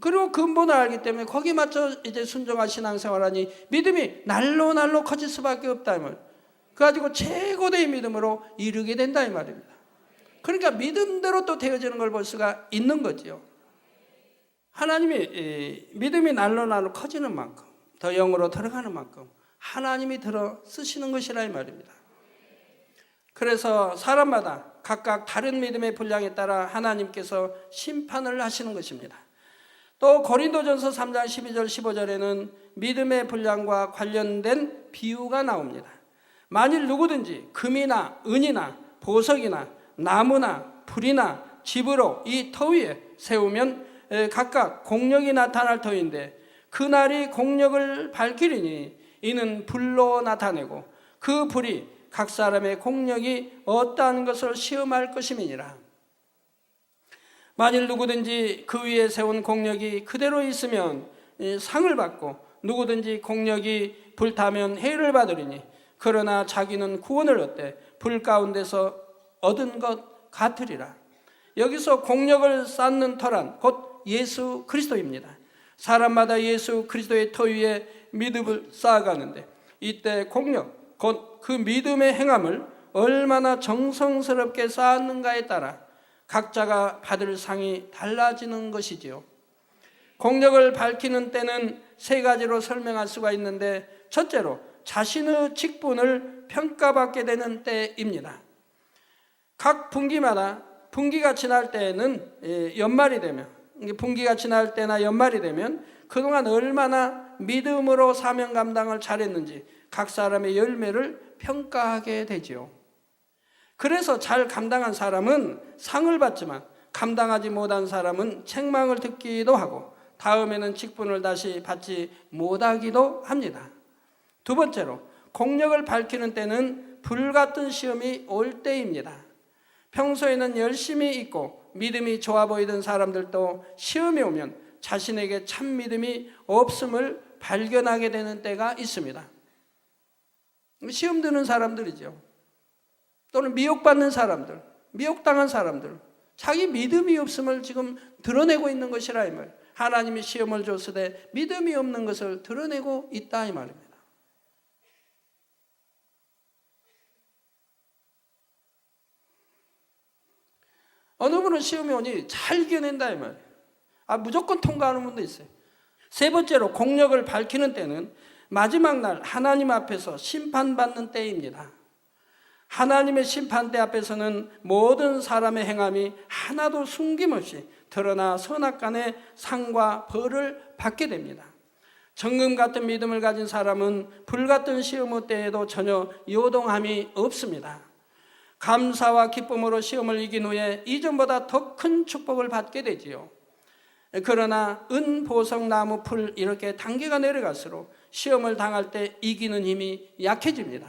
그리고 근본을 알기 때문에 거기에 맞춰 이제 순종한 신앙생활하니 믿음이 날로 날로 커질 수밖에 없다 이 말이에요. 그래가지고 최고의 믿음으로 이르게 된다 이 말입니다. 그러니까 믿음대로 또 되어지는 걸 볼 수가 있는 거죠. 하나님이 믿음이 날로 커지는 만큼, 더 영으로 들어가는 만큼 하나님이 들어 쓰시는 것이라 이 말입니다. 그래서 사람마다 각각 다른 믿음의 분량에 따라 하나님께서 심판을 하시는 것입니다. 또 고린도전서 3장 12절 15절에는 믿음의 분량과 관련된 비유가 나옵니다. 만일 누구든지 금이나 은이나 보석이나 나무나 풀이나 집으로 이 터 위에 세우면 각각 공력이 나타날 터인데 그날이 공력을 밝히리니 이는 불로 나타내고 그 불이 각 사람의 공력이 어떠한 것을 시험할 것임이니라. 만일 누구든지 그 위에 세운 공력이 그대로 있으면 상을 받고 누구든지 공력이 불타면 해를 받으리니 그러나 자기는 구원을 얻되 불 가운데서 얻은 것 같으리라. 여기서 공력을 쌓는 터란 곧 예수 그리스도입니다. 사람마다 예수 그리스도의 터 위에 믿음을 쌓아가는데 이때 공력, 곧 그 믿음의 행함을 얼마나 정성스럽게 쌓았는가에 따라 각자가 받을 상이 달라지는 것이지요. 공력을 밝히는 때는 세 가지로 설명할 수가 있는데 첫째로 자신의 직분을 평가받게 되는 때입니다. 각 분기마다 분기가 지날 때에는 연말이 되면 분기가 지날 때나 연말이 되면 그동안 얼마나 믿음으로 사명 감당을 잘했는지 각 사람의 열매를 평가하게 되지요. 그래서 잘 감당한 사람은 상을 받지만 감당하지 못한 사람은 책망을 듣기도 하고 다음에는 직분을 다시 받지 못하기도 합니다. 두 번째로 공력을 밝히는 때는 불같은 시험이 올 때입니다. 평소에는 열심히 있고 믿음이 좋아 보이던 사람들도 시험이 오면 자신에게 참 믿음이 없음을 발견하게 되는 때가 있습니다. 시험 드는 사람들이죠. 또는 미혹받는 사람들, 미혹당한 사람들, 자기 믿음이 없음을 지금 드러내고 있는 것이라 이 말. 하나님이 시험을 줬으되 믿음이 없는 것을 드러내고 있다 이 말입니다. 어느 분은 시험이 오니 잘 이겨낸다 이 말이에요. 무조건 통과하는 분도 있어요. 세 번째로 공력을 밝히는 때는 마지막 날 하나님 앞에서 심판받는 때입니다. 하나님의 심판대 앞에서는 모든 사람의 행함이 하나도 숨김없이 드러나 선악간의 상과 벌을 받게 됩니다. 정금 같은 믿음을 가진 사람은 불 같은 시험의 때에도 전혀 요동함이 없습니다. 감사와 기쁨으로 시험을 이긴 후에 이전보다 더 큰 축복을 받게 되지요. 그러나 은, 보석, 나무, 풀 이렇게 단계가 내려갈수록 시험을 당할 때 이기는 힘이 약해집니다.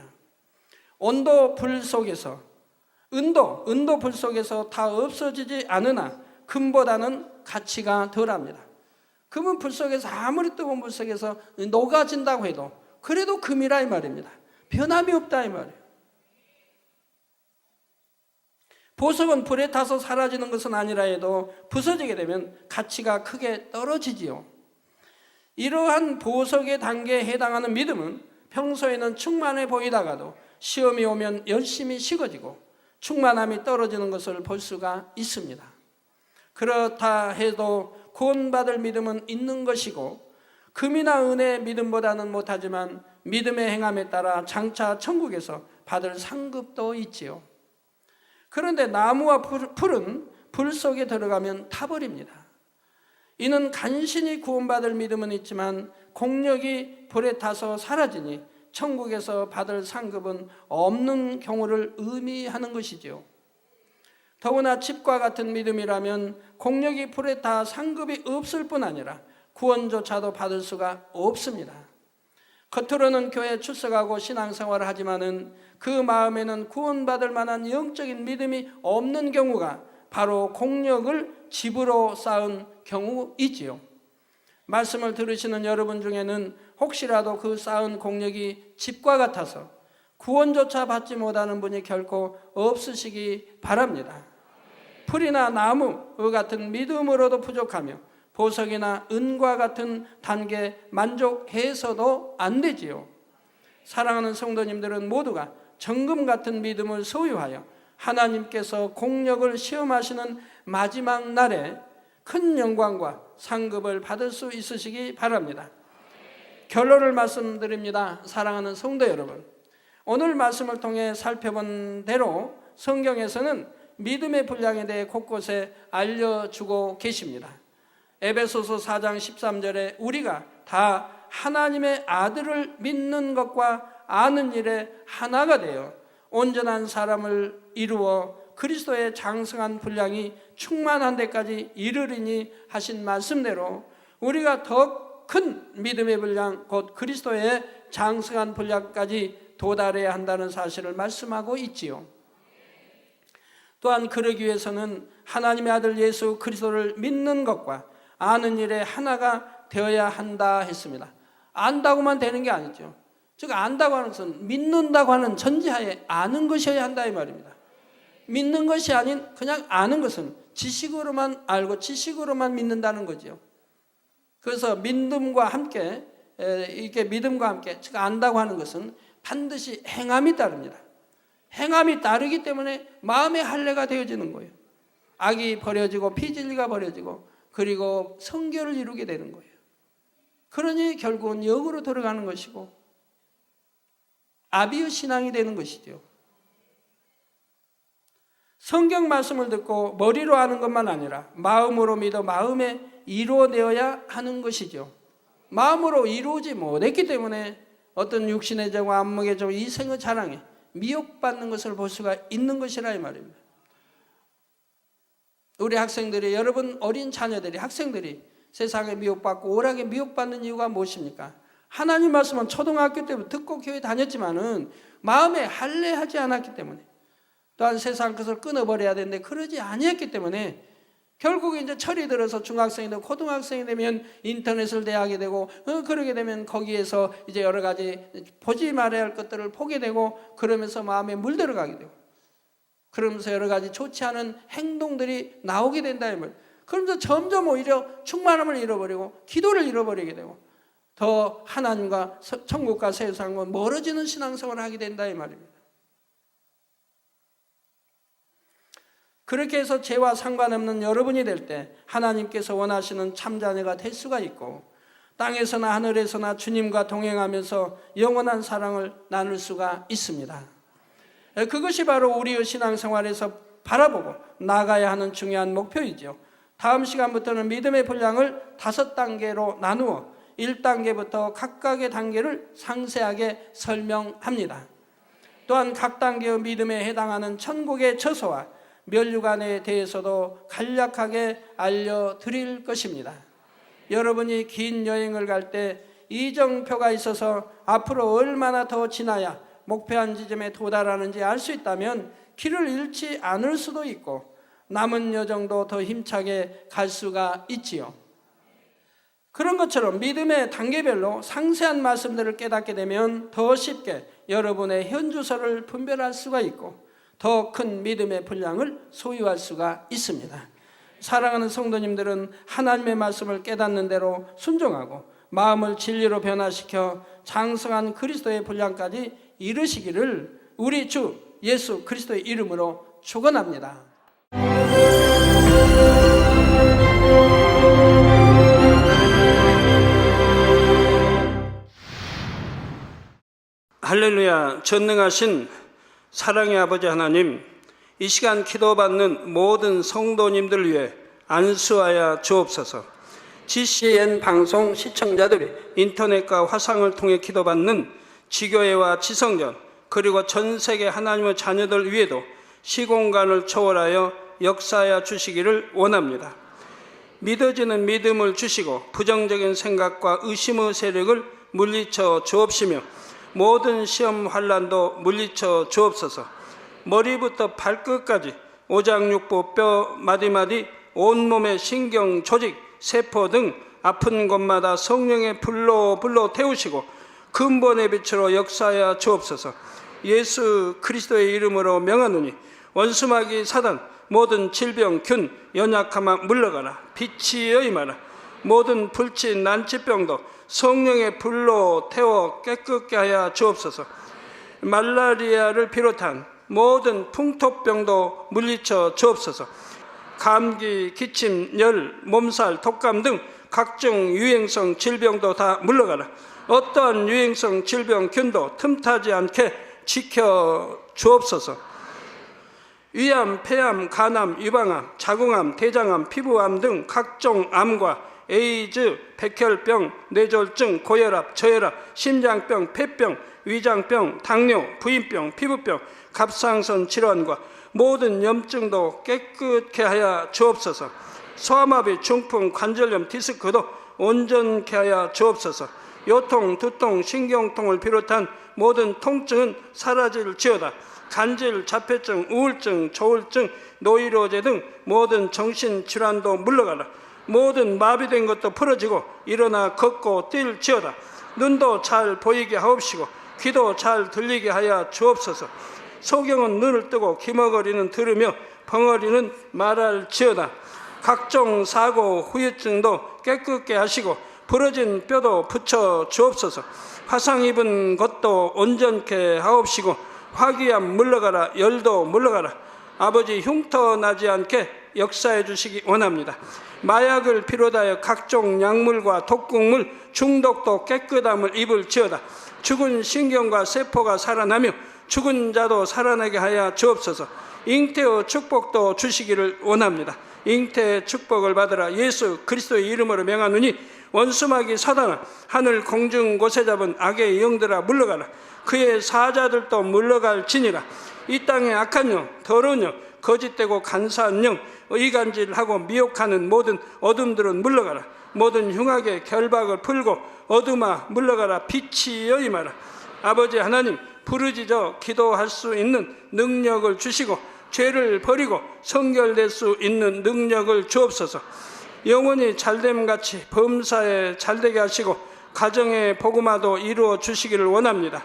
온도 불 속에서 은도 불 속에서 다 없어지지 않으나 금보다는 가치가 덜합니다. 금은 불 속에서 아무리 뜨거운 불 속에서 녹아진다고 해도 그래도 금이라 이 말입니다. 변함이 없다 이 말이에요. 보석은 불에 타서 사라지는 것은 아니라 해도 부서지게 되면 가치가 크게 떨어지지요. 이러한 보석의 단계에 해당하는 믿음은 평소에는 충만해 보이다가도 시험이 오면 열심히 식어지고 충만함이 떨어지는 것을 볼 수가 있습니다. 그렇다 해도 구원받을 믿음은 있는 것이고 금이나 은의 믿음보다는 못하지만 믿음의 행함에 따라 장차 천국에서 받을 상급도 있지요. 그런데 나무와 풀은 불 속에 들어가면 타버립니다. 이는 간신히 구원받을 믿음은 있지만 공력이 불에 타서 사라지니 천국에서 받을 상급은 없는 경우를 의미하는 것이죠. 더구나 집과 같은 믿음이라면 공력이 불에 타 상급이 없을 뿐 아니라 구원조차도 받을 수가 없습니다. 겉으로는 교회에 출석하고 신앙생활을 하지만은 그 마음에는 구원받을 만한 영적인 믿음이 없는 경우가 바로 공력을 집으로 쌓은 경우이지요. 말씀을 들으시는 여러분 중에는 혹시라도 그 쌓은 공력이 집과 같아서 구원조차 받지 못하는 분이 결코 없으시기 바랍니다. 풀이나 나무 같은 믿음으로도 부족하며 보석이나 은과 같은 단계에 만족해서도 안 되지요. 사랑하는 성도님들은 모두가 정금 같은 믿음을 소유하여 하나님께서 공력을 시험하시는 마지막 날에 큰 영광과 상급을 받을 수 있으시기 바랍니다. 결론을 말씀드립니다. 사랑하는 성도 여러분, 오늘 말씀을 통해 살펴본 대로 성경에서는 믿음의 분량에 대해 곳곳에 알려주고 계십니다. 에베소서 4장 13절에 우리가 다 하나님의 아들을 믿는 것과 아는 일에 하나가 되어 온전한 사람을 이루어 그리스도의 장성한 분량이 충만한 데까지 이르리니 하신 말씀대로 우리가 더 큰 믿음의 분량, 곧 그리스도의 장성한 분량까지 도달해야 한다는 사실을 말씀하고 있지요. 또한 그러기 위해서는 하나님의 아들 예수 그리스도를 믿는 것과 아는 일에 하나가 되어야 한다 했습니다. 안다고만 되는 게 아니죠. 즉 안다고 하는 것은 믿는다고 하는 전제하에 아는 것이어야 한다 이 말입니다. 믿는 것이 아닌 그냥 아는 것은 지식으로만 알고 지식으로만 믿는다는 거죠. 그래서 믿음과 함께 이게 믿음과 함께 즉 안다고 하는 것은 반드시 행함이 따릅니다. 행함이 따르기 때문에 마음의 할례가 되어지는 거예요. 악이 버려지고 피진리가 버려지고 그리고 성결을 이루게 되는 거예요. 그러니 결국은 영으로 들어가는 것이고 아비의 신앙이 되는 것이죠. 성경 말씀을 듣고 머리로 아는 것만 아니라 마음으로 믿어 마음에 이루어내어야 하는 것이죠. 마음으로 이루지 못했기 때문에 어떤 육신의 정과 안목의 정, 이생의 자랑에 미혹받는 것을 볼 수가 있는 것이라 이 말입니다. 우리 학생들이, 여러분 어린 자녀들이, 학생들이 세상에 미혹받고 오락에 미혹받는 이유가 무엇입니까? 하나님 말씀은 초등학교 때부터 듣고 교회 다녔지만은 마음에 할례하지 않았기 때문에, 또한 세상 것을 끊어버려야 되는데 그러지 아니했기 때문에 결국 이제 철이 들어서 중학생이 되고 고등학생이 되면 인터넷을 대하게 되고 그러게 되면 거기에서 이제 여러 가지 보지 말아야 할 것들을 보게 되고 그러면서 마음에 물들어가게 되고 그러면서 여러 가지 좋지 않은 행동들이 나오게 된다 이 말. 그러면서 점점 오히려 충만함을 잃어버리고 기도를 잃어버리게 되고 더 하나님과 천국과 세상과 멀어지는 신앙생활을 하게 된다 이 말입니다. 그렇게 해서 죄와 상관없는 여러분이 될 때 하나님께서 원하시는 참자녀가 될 수가 있고 땅에서나 하늘에서나 주님과 동행하면서 영원한 사랑을 나눌 수가 있습니다. 그것이 바로 우리의 신앙생활에서 바라보고 나가야 하는 중요한 목표이죠. 다음 시간부터는 믿음의 분량을 5단계로 나누어 1단계부터 각각의 단계를 상세하게 설명합니다. 또한 각 단계의 믿음에 해당하는 천국의 처소와 멸류관에 대해서도 간략하게 알려드릴 것입니다. 여러분이 긴 여행을 갈 때 이정표가 있어서 앞으로 얼마나 더 지나야 목표한 지점에 도달하는지 알 수 있다면 길을 잃지 않을 수도 있고 남은 여정도 더 힘차게 갈 수가 있지요. 그런 것처럼 믿음의 단계별로 상세한 말씀들을 깨닫게 되면 더 쉽게 여러분의 현주소를 분별할 수가 있고 더 큰 믿음의 분량을 소유할 수가 있습니다. 사랑하는 성도님들은 하나님의 말씀을 깨닫는 대로 순종하고 마음을 진리로 변화시켜 장성한 그리스도의 분량까지 이르시기를 우리 주 예수 그리스도의 이름으로 축원합니다. 할렐루야. 전능하신 사랑의 아버지 하나님, 이 시간 기도받는 모든 성도님들 위해 안수하여 주옵소서. GCN 방송 시청자들이 인터넷과 화상을 통해 기도받는 지교회와 지성전 그리고 전 세계 하나님의 자녀들 위에도 시공간을 초월하여 역사하여 주시기를 원합니다. 믿어지는 믿음을 주시고 부정적인 생각과 의심의 세력을 물리쳐 주옵시며 모든 시험 환난도 물리쳐 주옵소서. 머리부터 발끝까지 오장육부 뼈 마디마디 온몸의 신경 조직 세포 등 아픈 곳마다 성령의 불로 태우시고 근본의 빛으로 역사하여 주옵소서. 예수 그리스도의 이름으로 명하노니 원수마귀 사단 모든 질병 균 연약함아 물러가라. 빛이 임하라. 모든 불치 난치병도 성령의 불로 태워 깨끗게 하여 주옵소서. 말라리아를 비롯한 모든 풍토병도 물리쳐 주옵소서. 감기, 기침, 열, 몸살, 독감 등 각종 유행성 질병도 다 물러가라. 어떠한 유행성 질병균도 틈타지 않게 지켜 주옵소서. 위암, 폐암, 간암, 유방암, 자궁암, 대장암, 피부암 등 각종 암과 에이즈, 백혈병, 뇌졸중, 고혈압, 저혈압, 심장병, 폐병, 위장병, 당뇨, 부인병, 피부병, 갑상선 질환과 모든 염증도 깨끗게 하여 주옵소서. 소아마비, 중풍, 관절염, 디스크도 온전케 하여 주옵소서. 요통, 두통, 신경통을 비롯한 모든 통증은 사라질지어다. 간질, 자폐증, 우울증, 조울증, 노이로제 등 모든 정신질환도 물러가라. 모든 마비된 것도 풀어지고 일어나 걷고 뛸지어다. 눈도 잘 보이게 하옵시고 귀도 잘 들리게 하여 주옵소서. 소경은 눈을 뜨고 기머거리는 들으며 벙어리는 말할지어다. 각종 사고, 후유증도 깨끗게 하시고 부러진 뼈도 붙여 주옵소서. 화상 입은 것도 온전케 하옵시고 화기암 물러가라. 열도 물러가라. 아버지 흉터 나지 않게 역사해 주시기 원합니다. 마약을 비롯하여 각종 약물과 독극물 중독도 깨끗함을 입을지어다. 죽은 신경과 세포가 살아나며 죽은 자도 살아나게 하여 주옵소서. 잉태의 축복도 주시기를 원합니다. 잉태의 축복을 받으라. 예수 그리스도의 이름으로 명하노니 원수마귀 사단아, 하늘 공중 곳에 잡은 악의 영들아 물러가라. 그의 사자들도 물러갈지니라. 이 땅의 악한 영, 더러운 영, 거짓되고 간사한 영, 의간질하고 미혹하는 모든 어둠들은 물러가라. 모든 흉악의 결박을 풀고 어둠아 물러가라. 빛이여 임하라. 아버지 하나님, 부르짖어 기도할 수 있는 능력을 주시고 죄를 버리고 성결될 수 있는 능력을 주옵소서. 영원히 잘됨같이 범사에 잘되게 하시고 가정의 복음화도 이루어 주시기를 원합니다.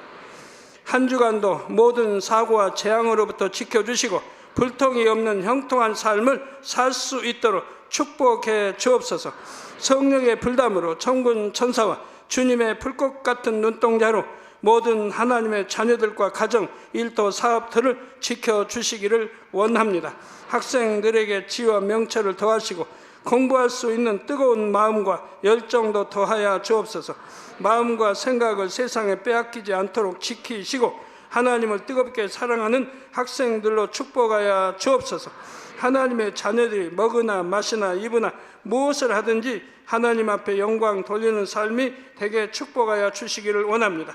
한 주간도 모든 사고와 재앙으로부터 지켜주시고 불통이 없는 형통한 삶을 살 수 있도록 축복해 주옵소서. 성령의 불담으로 천군 천사와 주님의 불꽃 같은 눈동자로 모든 하나님의 자녀들과 가정, 일터, 사업들을 지켜주시기를 원합니다. 학생들에게 지혜와 명철을 더하시고 공부할 수 있는 뜨거운 마음과 열정도 더하여 주옵소서. 마음과 생각을 세상에 빼앗기지 않도록 지키시고 하나님을 뜨겁게 사랑하는 학생들로 축복하여 주옵소서. 하나님의 자녀들이 먹으나 마시나 입으나 무엇을 하든지 하나님 앞에 영광 돌리는 삶이 되게 축복하여 주시기를 원합니다.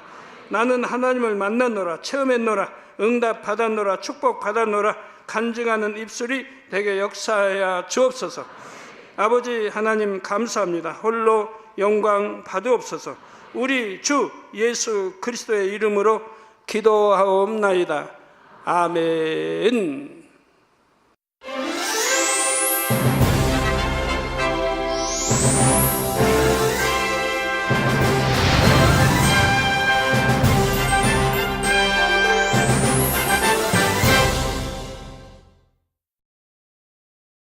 나는 하나님을 만났노라, 체험했노라, 응답 받았노라, 축복 받았노라 간증하는 입술이 되게 역사하여 주옵소서. 아버지 하나님 감사합니다. 홀로 영광 받으옵소서. 우리 주 예수 그리스도의 이름으로 기도하옵나이다. 아멘.